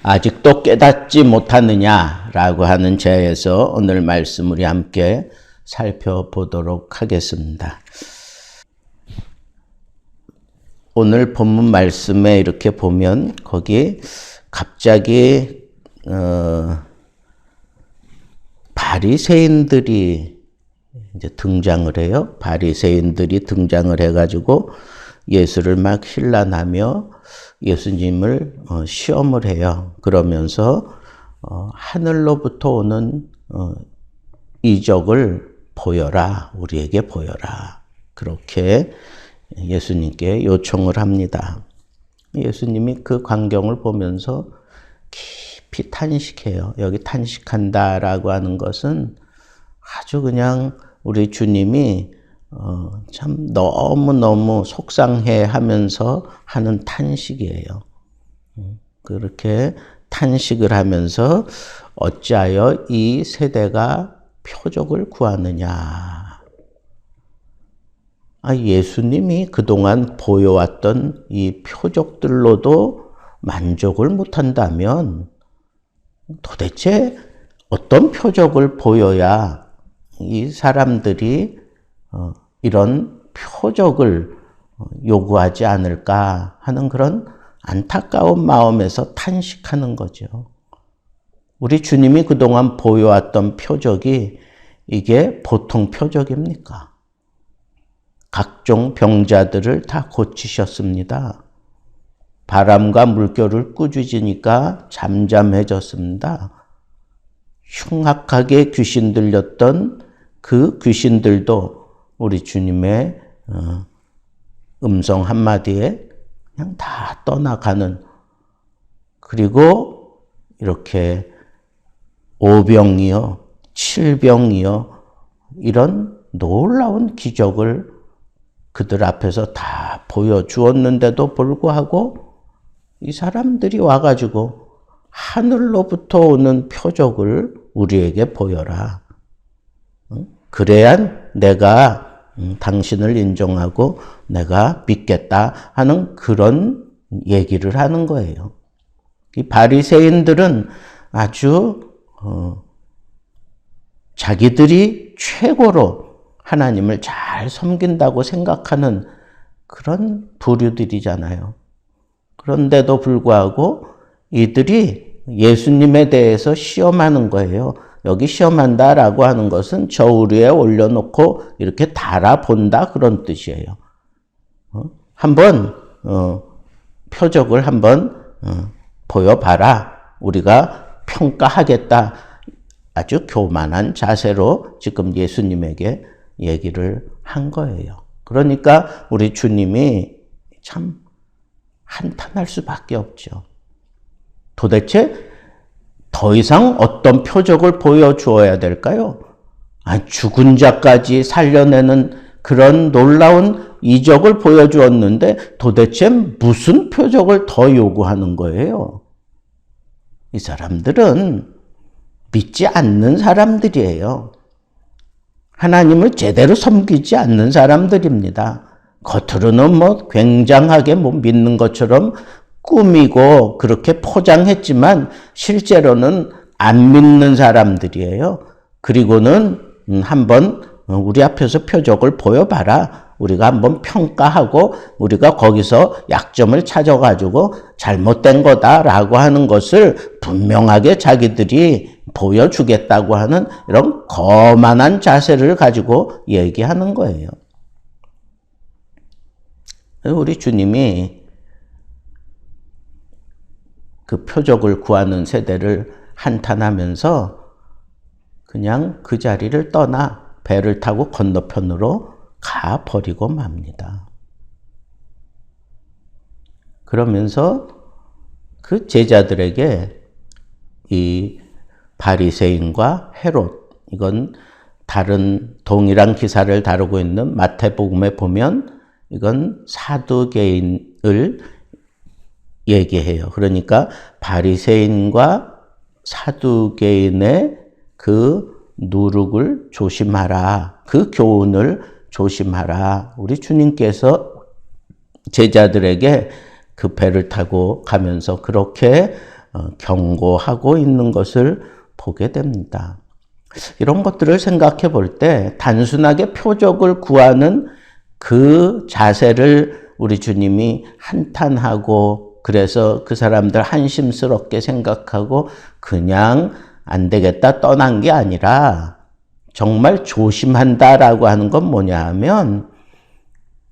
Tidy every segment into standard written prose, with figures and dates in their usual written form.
아직도 깨닫지 못하느냐라고 하는 제에서 오늘 말씀 우리 함께 살펴보도록 하겠습니다. 오늘 본문 말씀에 이렇게 보면 거기 갑자기 바리새인들이 이제 등장을 해요. 바리새인들이 등장을 해가지고 예수를 막 힐난하며 예수님을 시험을 해요. 그러면서 하늘로부터 오는 이적을 보여라, 우리에게 보여라. 그렇게 예수님께 요청을 합니다. 예수님이 그 광경을 보면서 깊이 탄식해요. 여기 탄식한다라고 하는 것은 아주 그냥 우리 주님이 참 너무너무 속상해 하면서 하는 탄식이에요. 그렇게 탄식을 하면서 어찌하여 이 세대가 표적을 구하느냐. 예수님이 그동안 보여왔던 이 표적들로도 만족을 못한다면 도대체 어떤 표적을 보여야 이 사람들이 이런 표적을 요구하지 않을까 하는 그런 안타까운 마음에서 탄식하는 거죠. 우리 주님이 그동안 보여왔던 표적이 이게 보통 표적입니까? 각종 병자들을 다 고치셨습니다. 바람과 물결을 꾸짖으니까 잠잠해졌습니다. 흉악하게 귀신 들렸던 그 귀신들도 우리 주님의 음성 한마디에 그냥 다 떠나가는, 그리고 이렇게 오병이요, 칠병이요, 이런 놀라운 기적을 그들 앞에서 다 보여주었는데도 불구하고 이 사람들이 와가지고 하늘로부터 오는 표적을 우리에게 보여라. 그래야 내가 당신을 인정하고 내가 믿겠다 하는 그런 얘기를 하는 거예요. 이 바리새인들은 아주 자기들이 최고로 하나님을 잘 섬긴다고 생각하는 그런 부류들이잖아요. 그런데도 불구하고 이들이 예수님에 대해서 시험하는 거예요. 여기 시험한다라고 하는 것은 저울 위에 올려놓고 이렇게 달아본다 그런 뜻이에요. 한번 표적을 한번 보여봐라. 우리가 평가하겠다. 아주 교만한 자세로 지금 예수님에게 얘기를 한 거예요. 그러니까 우리 주님이 참 한탄할 수밖에 없죠. 도대체 더 이상 어떤 표적을 보여주어야 될까요? 죽은 자까지 살려내는 그런 놀라운 이적을 보여주었는데 도대체 무슨 표적을 더 요구하는 거예요? 이 사람들은 믿지 않는 사람들이에요. 하나님을 제대로 섬기지 않는 사람들입니다. 겉으로는 굉장하게 믿는 것처럼 꾸미고 그렇게 포장했지만 실제로는 안 믿는 사람들이에요. 그리고는 한번 우리 앞에서 표적을 보여봐라. 우리가 한번 평가하고 우리가 거기서 약점을 찾아가지고 잘못된 거다라고 하는 것을 분명하게 자기들이 보여주겠다고 하는 이런 거만한 자세를 가지고 얘기하는 거예요. 우리 주님이 그 표적을 구하는 세대를 한탄하면서 그냥 그 자리를 떠나 배를 타고 건너편으로 가버리고 맙니다. 그러면서 그 제자들에게 이 바리새인과 헤롯, 이건 다른 동일한 기사를 다루고 있는 마태복음에 보면 이건 사두개인을 얘기해요. 그러니까 바리새인과 사두개인의 그 누룩을 조심하라. 그 교훈을 조심하라. 우리 주님께서 제자들에게 그 배를 타고 가면서 그렇게 경고하고 있는 것을 보게 됩니다. 이런 것들을 생각해 볼 때 단순하게 표적을 구하는 그 자세를 우리 주님이 한탄하고 그래서 그 사람들 한심스럽게 생각하고 그냥 안 되겠다 떠난 게 아니라 정말 조심한다라고 하는 건 뭐냐 하면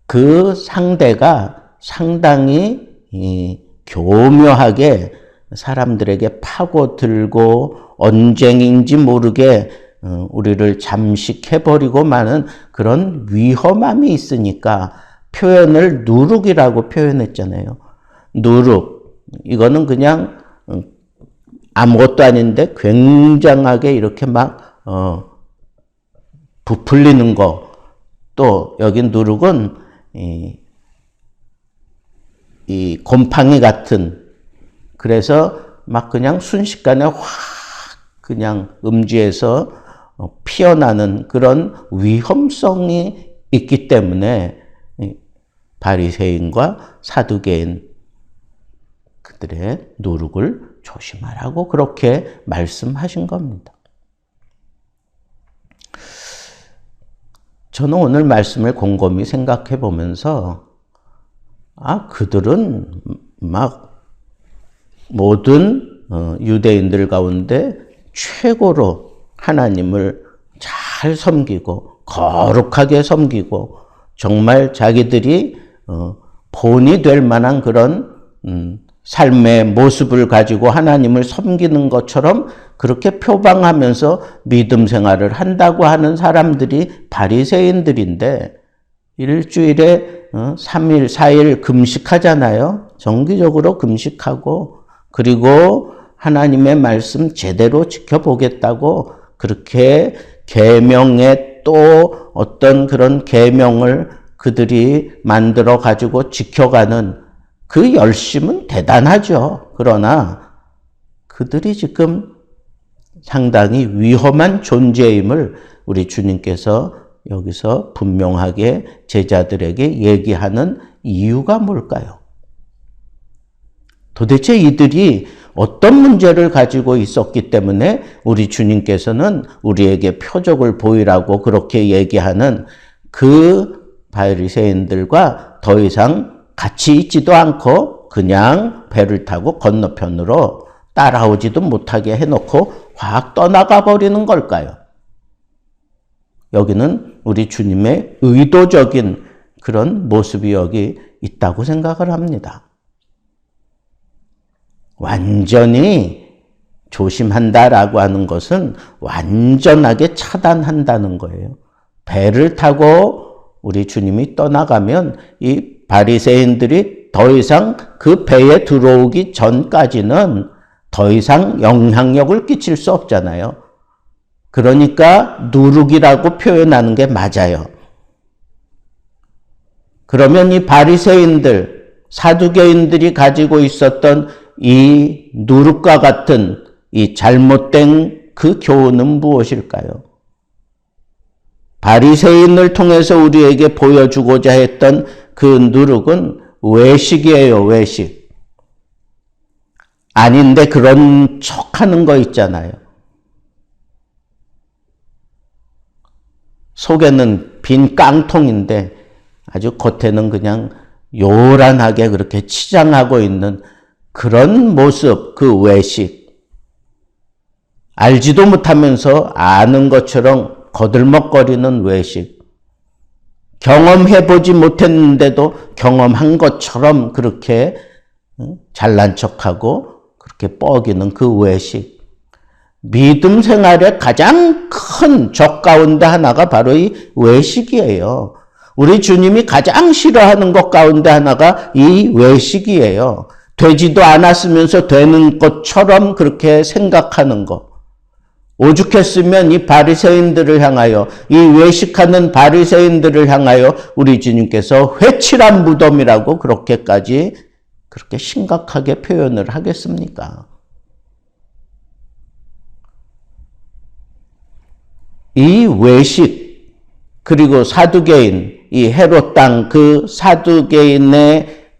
그 상대가 상당히 교묘하게 사람들에게 파고들고 언쟁인지 모르게 우리를 잠식해버리고 마는 그런 위험함이 있으니까 표현을 누룩이라고 표현했잖아요. 누룩. 이거는 그냥 아무것도 아닌데 굉장하게 이렇게 막 부풀리는 거. 또 여기 누룩은 이 곰팡이 같은, 그래서 막 그냥 순식간에 확 그냥 음지에서 피어나는 그런 위험성이 있기 때문에 바리새인과 사두개인 그들의 누룩을 조심하라고 그렇게 말씀하신 겁니다. 저는 오늘 말씀을 곰곰이 생각해 보면서 그들은 막 모든 유대인들 가운데 최고로 하나님을 잘 섬기고 거룩하게 섬기고 정말 자기들이 본이 될 만한 그런 삶의 모습을 가지고 하나님을 섬기는 것처럼 그렇게 표방하면서 믿음 생활을 한다고 하는 사람들이 바리새인들인데 일주일에 3일, 4일 금식하잖아요. 정기적으로 금식하고 그리고 하나님의 말씀 제대로 지켜보겠다고 그렇게 계명에 또 어떤 그런 계명을 그들이 만들어 가지고 지켜가는 그 열심은 대단하죠. 그러나 그들이 지금 상당히 위험한 존재임을 우리 주님께서 여기서 분명하게 제자들에게 얘기하는 이유가 뭘까요? 도대체 이들이 어떤 문제를 가지고 있었기 때문에 우리 주님께서는 우리에게 표적을 보이라고 그렇게 얘기하는 그 바리새인들과 더 이상 같이 있지도 않고 그냥 배를 타고 건너편으로 따라오지도 못하게 해놓고 확 떠나가 버리는 걸까요? 여기는 우리 주님의 의도적인 그런 모습이 여기 있다고 생각을 합니다. 완전히 조심한다라고 하는 것은 완전하게 차단한다는 거예요. 배를 타고 우리 주님이 떠나가면 이 바리새인들이 더 이상 그 배에 들어오기 전까지는 더 이상 영향력을 끼칠 수 없잖아요. 그러니까 누룩이라고 표현하는 게 맞아요. 그러면 이 바리새인들, 사두개인들이 가지고 있었던 이 누룩과 같은 이 잘못된 그 교훈은 무엇일까요? 바리새인을 통해서 우리에게 보여주고자 했던 그 누룩은 외식이에요, 외식. 아닌데 그런 척하는 거 있잖아요. 속에는 빈 깡통인데 아주 겉에는 그냥 요란하게 그렇게 치장하고 있는 그런 모습, 그 외식. 알지도 못하면서 아는 것처럼 거들먹거리는 외식. 경험해보지 못했는데도 경험한 것처럼 그렇게 잘난 척하고 그렇게 뻐기는 그 외식. 믿음 생활의 가장 큰 적 가운데 하나가 바로 이 외식이에요. 우리 주님이 가장 싫어하는 것 가운데 하나가 이 외식이에요. 되지도 않았으면서 되는 것처럼 그렇게 생각하는 것. 오죽했으면 이 바리새인들을 향하여, 이 외식하는 바리새인들을 향하여 우리 주님께서 회칠한 무덤이라고 그렇게까지 그렇게 심각하게 표현을 하겠습니까? 이 외식, 그리고 사두개인, 이 헤롯 땅 그 사두개인의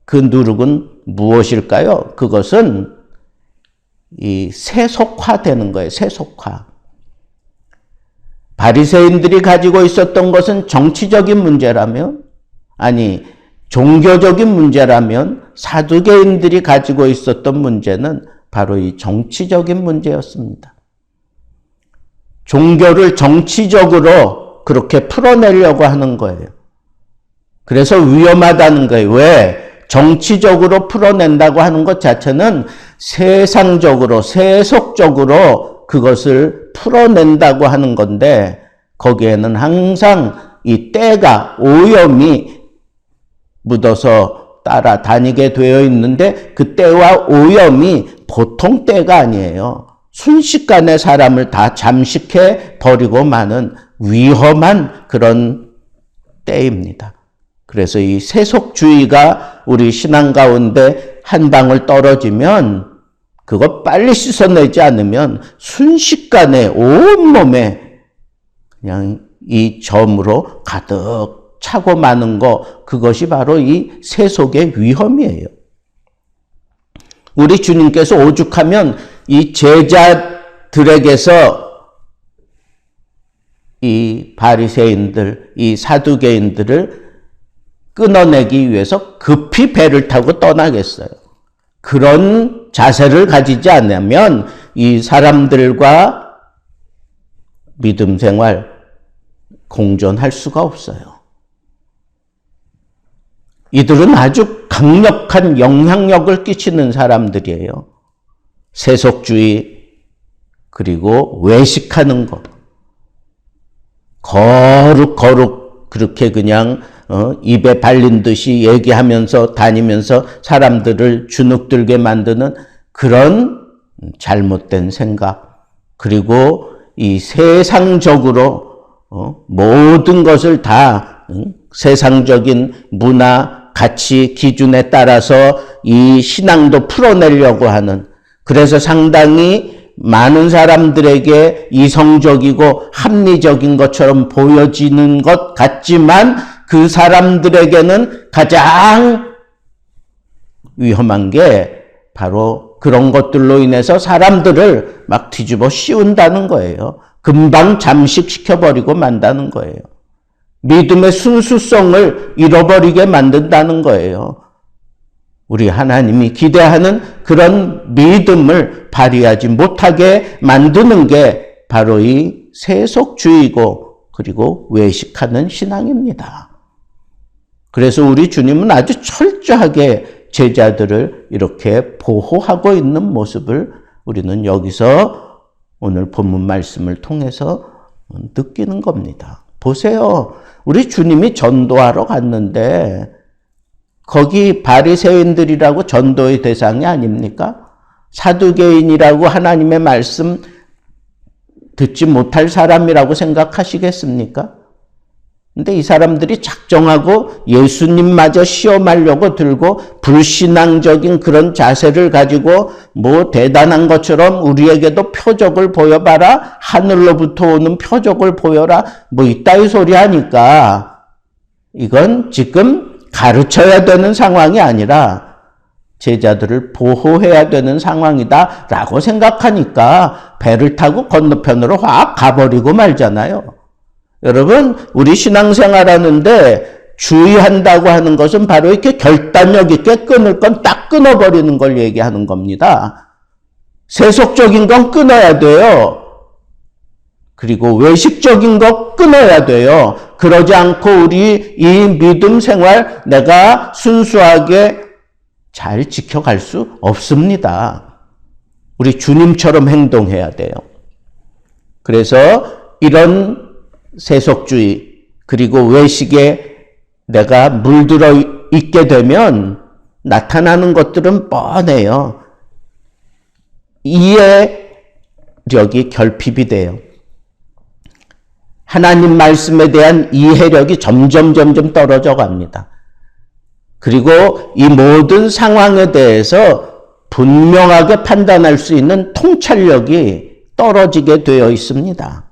그 누룩은 무엇일까요? 그것은 이 세속화되는 거예요. 세속화. 바리새인들이 가지고 있었던 것은 정치적인 문제라면, 아니 종교적인 문제라면 사두개인들이 가지고 있었던 문제는 바로 이 정치적인 문제였습니다. 종교를 정치적으로 그렇게 풀어내려고 하는 거예요. 그래서 위험하다는 거예요. 왜? 정치적으로 풀어낸다고 하는 것 자체는 세상적으로, 세속적으로 그것을 풀어낸다고 하는 건데, 거기에는 항상 이 때가, 오염이 묻어서 따라다니게 되어 있는데, 그 때와 오염이 보통 때가 아니에요. 순식간에 사람을 다 잠식해 버리고 마는 위험한 그런 때입니다. 그래서 이 세속주의가 우리 신앙 가운데 한 방울 떨어지면 그거 빨리 씻어내지 않으면 순식간에 온몸에 그냥 이 점으로 가득 차고 마는 거, 그것이 바로 이 세속의 위험이에요. 우리 주님께서 오죽하면 이 제자들에게서 이 바리새인들, 이 사두개인들을 끊어내기 위해서 급히 배를 타고 떠나겠어요. 그런 자세를 가지지 않으면 이 사람들과 믿음 생활 공존할 수가 없어요. 이들은 아주 강력한 영향력을 끼치는 사람들이에요. 세속주의, 그리고 외식하는 것. 거룩 그렇게 그냥 입에 발린 듯이 얘기하면서 다니면서 사람들을 주눅들게 만드는 그런 잘못된 생각, 그리고 이 세상적으로 모든 것을 다 세상적인 문화, 가치, 기준에 따라서 이 신앙도 풀어내려고 하는, 그래서 상당히 많은 사람들에게 이성적이고 합리적인 것처럼 보여지는 것 같지만 그 사람들에게는 가장 위험한 게 바로 그런 것들로 인해서 사람들을 막 뒤집어 씌운다는 거예요. 금방 잠식시켜버리고 만다는 거예요. 믿음의 순수성을 잃어버리게 만든다는 거예요. 우리 하나님이 기대하는 그런 믿음을 발휘하지 못하게 만드는 게 바로 이 세속주의고, 그리고 외식하는 신앙입니다. 그래서 우리 주님은 아주 철저하게 제자들을 이렇게 보호하고 있는 모습을 우리는 여기서 오늘 본문 말씀을 통해서 느끼는 겁니다. 보세요. 우리 주님이 전도하러 갔는데 거기 바리새인들이라고 전도의 대상이 아닙니까? 사두개인이라고 하나님의 말씀 듣지 못할 사람이라고 생각하시겠습니까? 근데 이 사람들이 작정하고 예수님마저 시험하려고 들고 불신앙적인 그런 자세를 가지고 뭐 대단한 것처럼 우리에게도 표적을 보여봐라, 하늘로부터 오는 표적을 보여라, 뭐 이따위 소리 하니까 이건 지금 가르쳐야 되는 상황이 아니라 제자들을 보호해야 되는 상황이다 라고 생각하니까 배를 타고 건너편으로 확 가버리고 말잖아요. 여러분, 우리 신앙생활 하는데 주의한다고 하는 것은 바로 이렇게 결단력 있게 끊을 건 딱 끊어버리는 걸 얘기하는 겁니다. 세속적인 건 끊어야 돼요. 그리고 외식적인 거 끊어야 돼요. 그러지 않고 우리 이 믿음 생활 내가 순수하게 잘 지켜갈 수 없습니다. 우리 주님처럼 행동해야 돼요. 그래서 이런 세속주의, 그리고 외식에 내가 물들어 있게 되면 나타나는 것들은 뻔해요. 이해력이 결핍이 돼요. 하나님 말씀에 대한 이해력이 점점 떨어져 갑니다. 그리고 이 모든 상황에 대해서 분명하게 판단할 수 있는 통찰력이 떨어지게 되어 있습니다.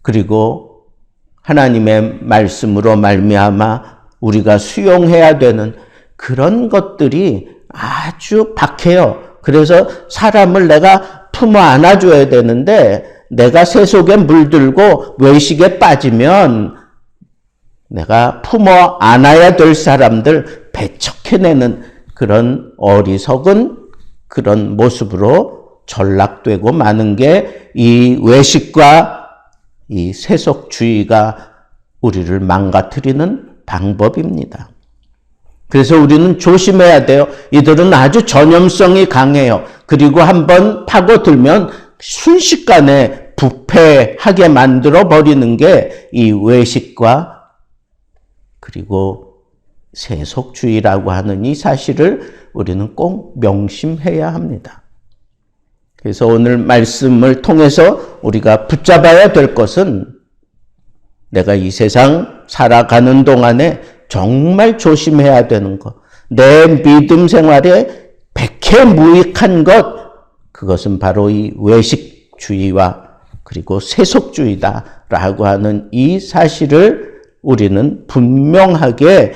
그리고 하나님의 말씀으로 말미암아 우리가 수용해야 되는 그런 것들이 아주 박해요. 그래서 사람을 내가 품어 안아줘야 되는데 내가 세속에 물들고 외식에 빠지면 내가 품어 안아야 될 사람들 배척해내는 그런 어리석은 그런 모습으로 전락되고 마는 게 이 외식과 이 세속주의가 우리를 망가뜨리는 방법입니다. 그래서 우리는 조심해야 돼요. 이들은 아주 전염성이 강해요. 그리고 한번 파고들면 순식간에 부패하게 만들어 버리는 게 이 외식과 그리고 세속주의라고 하는 이 사실을 우리는 꼭 명심해야 합니다. 그래서 오늘 말씀을 통해서 우리가 붙잡아야 될 것은 내가 이 세상 살아가는 동안에 정말 조심해야 되는 것, 내 믿음 생활에 백해무익한 것, 그것은 바로 이 외식주의와 그리고 세속주의다라고 하는 이 사실을 우리는 분명하게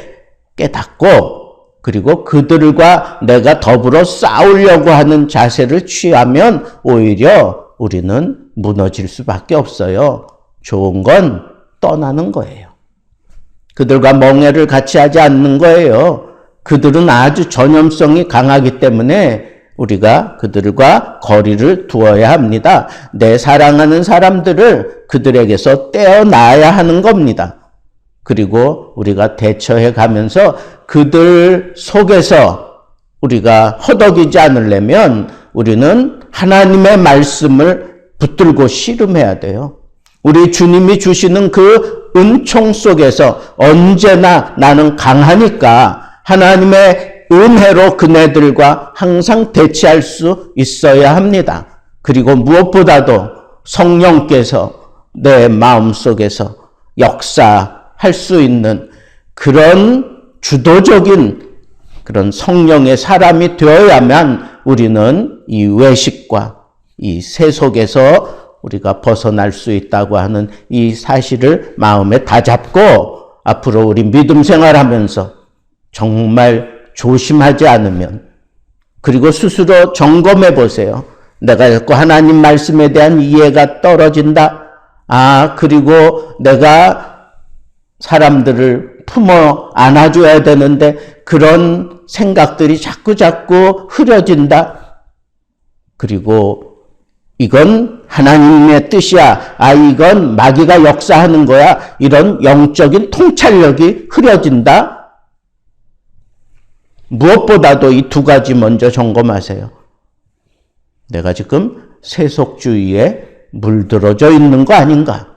깨닫고 그리고 그들과 내가 더불어 싸우려고 하는 자세를 취하면 오히려 우리는 무너질 수밖에 없어요. 좋은 건 떠나는 거예요. 그들과 멍해를 같이 하지 않는 거예요. 그들은 아주 전염성이 강하기 때문에 우리가 그들과 거리를 두어야 합니다. 내 사랑하는 사람들을 그들에게서 떼어놔야 하는 겁니다. 그리고 우리가 대처해 가면서 그들 속에서 우리가 허덕이지 않으려면 우리는 하나님의 말씀을 붙들고 씨름해야 돼요. 우리 주님이 주시는 그 은총 속에서 언제나 나는 강하니까 하나님의 은혜로 그네들과 항상 대치할 수 있어야 합니다. 그리고 무엇보다도 성령께서 내 마음속에서 역사할 수 있는 그런 주도적인 그런 성령의 사람이 되어야만 우리는 이 외식과 이 세속에서 우리가 벗어날 수 있다고 하는 이 사실을 마음에 다잡고 앞으로 우리 믿음 생활하면서 정말 조심하지 않으면 그리고 스스로 점검해 보세요. 내가 자꾸 하나님 말씀에 대한 이해가 떨어진다. 그리고 내가 사람들을 품어 안아줘야 되는데 그런 생각들이 자꾸 흐려진다. 그리고 이건 하나님의 뜻이야. 이건 마귀가 역사하는 거야. 이런 영적인 통찰력이 흐려진다. 무엇보다도 이 두 가지 먼저 점검하세요. 내가 지금 세속주의에 물들어져 있는 거 아닌가?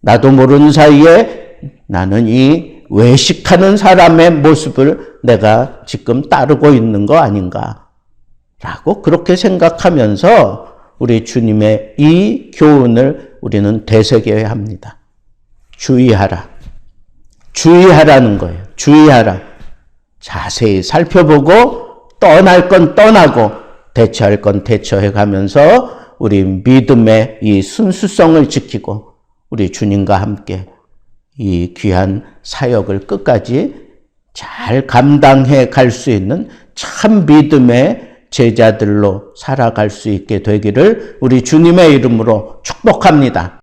나도 모르는 사이에 나는 이 외식하는 사람의 모습을 내가 지금 따르고 있는 거 아닌가? 라고 그렇게 생각하면서 우리 주님의 이 교훈을 우리는 되새겨야 합니다. 주의하라. 주의하라는 거예요. 주의하라. 자세히 살펴보고 떠날 건 떠나고 대처할 건 대처해 가면서 우리 믿음의 이 순수성을 지키고 우리 주님과 함께 이 귀한 사역을 끝까지 잘 감당해 갈 수 있는 참 믿음의 제자들로 살아갈 수 있게 되기를 우리 주님의 이름으로 축복합니다.